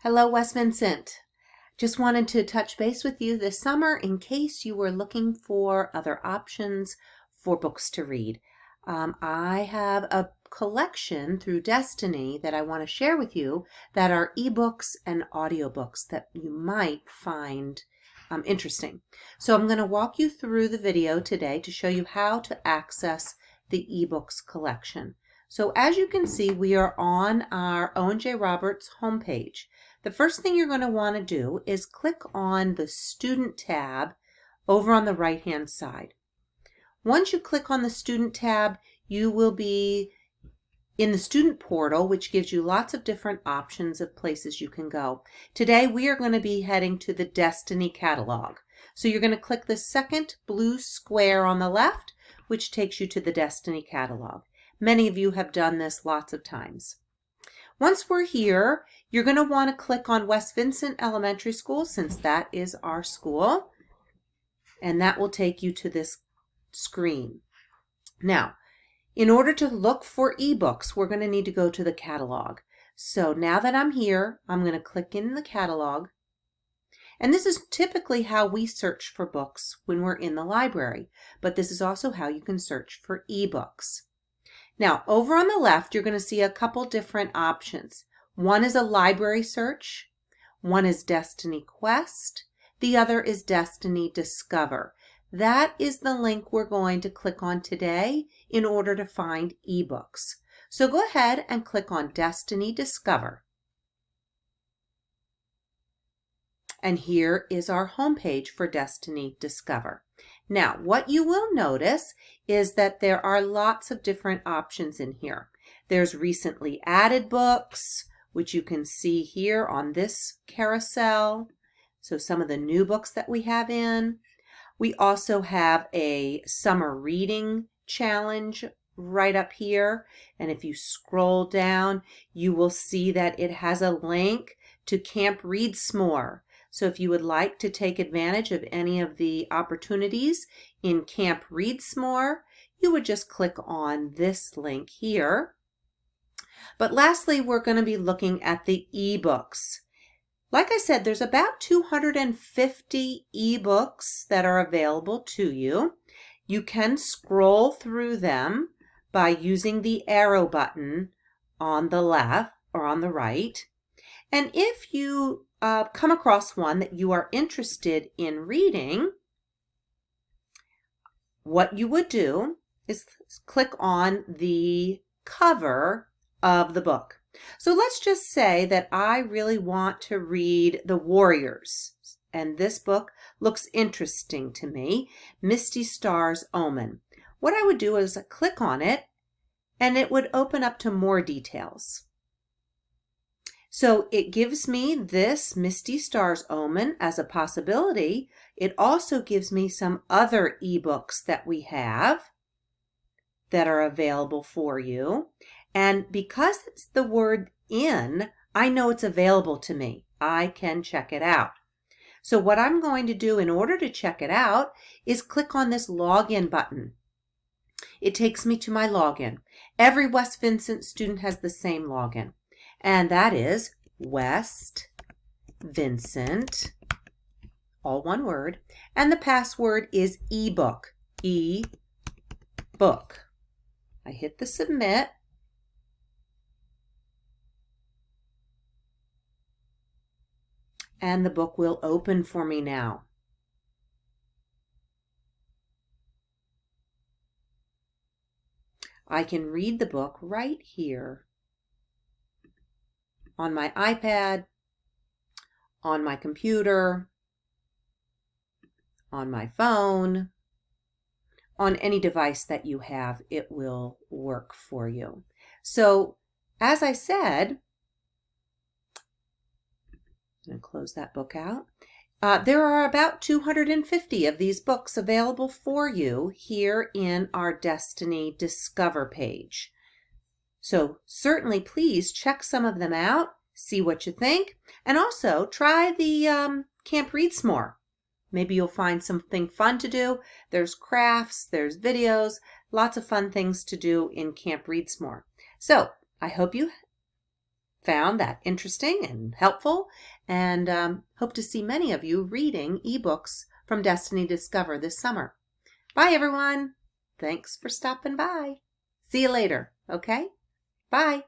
Hello, West Vincent. Just wanted to touch base with you this summer in case you were looking for other options for books to read. I have a collection through Destiny that I want to share with you that are ebooks and audiobooks that you might find interesting. So I'm going to walk you through the video today to show you how to access the ebooks collection. So as you can see, we are on our Owen J. Roberts homepage. The first thing you're going to want to do is click on the Student tab over on the right-hand side. Once you click on the Student tab, you will be in the Student Portal, which gives you lots of different options of places you can go. Today, we are going to be heading to the Destiny catalog. So you're going to click the second blue square on the left, which takes you to the Destiny catalog. Many of you have done this lots of times. Once we're here, you're going to want to click on West Vincent Elementary School, since that is our school, and that will take you to this screen. Now, in order to look for ebooks, we're going to need to go to the catalog. So now that I'm here, I'm going to click in the catalog, and this is typically how we search for books when we're in the library, but this is also how you can search for ebooks. Now, over on the left, you're going to see a couple different options. One is a library search, one is Destiny Quest, the other is Destiny Discover. That is the link we're going to click on today in order to find ebooks. So go ahead and click on Destiny Discover. And here is our homepage for Destiny Discover. Now, what you will notice is that there are lots of different options in here. There's recently added books, which you can see here on this carousel. So some of the new books that we have in. We also have a summer reading challenge right up here. And if you scroll down, you will see that it has a link to Camp Read S'more. So if you would like to take advantage of any of the opportunities in Camp Read S'more, you would just click on this link here. But lastly, we're going to be looking at the ebooks. Like I said, there's about 250 ebooks that are available to you. You can scroll through them by using the arrow button on the left or on the right. And if you come across one that you are interested in reading, what you would do is click on the cover of the book. So let's just say that I really want to read The Warriors, and this book looks interesting to me, Misty Star's Omen. What I would do is click on it, and it would open up to more details. So it gives me this Misty Star's Omen as a possibility. It also gives me some other ebooks that we have that are available for you. And because it's the word in, I know it's available to me. I can check it out. So what I'm going to do in order to check it out is click on this login button. It takes me to my login. Every West Vincent student has the same login. And that is West Vincent, all one word, and the password is ebook, e-book. I hit the submit, and the book will open for me now. I can read the book right here on my iPad, on my computer, on my phone, on any device that you have, it will work for you. So, as I said, I'm going to close that book out. There are about 250 of these books available for you here in our Destiny Discover page. So certainly please check some of them out, see what you think, and also try the Camp Read S'more. Maybe you'll find something fun to do. There's crafts, there's videos, lots of fun things to do in Camp Read S'more. So I hope you found that interesting and helpful, and hope to see many of you reading ebooks from Destiny Discover this summer. Bye, everyone. Thanks for stopping by. See you later, okay? Bye.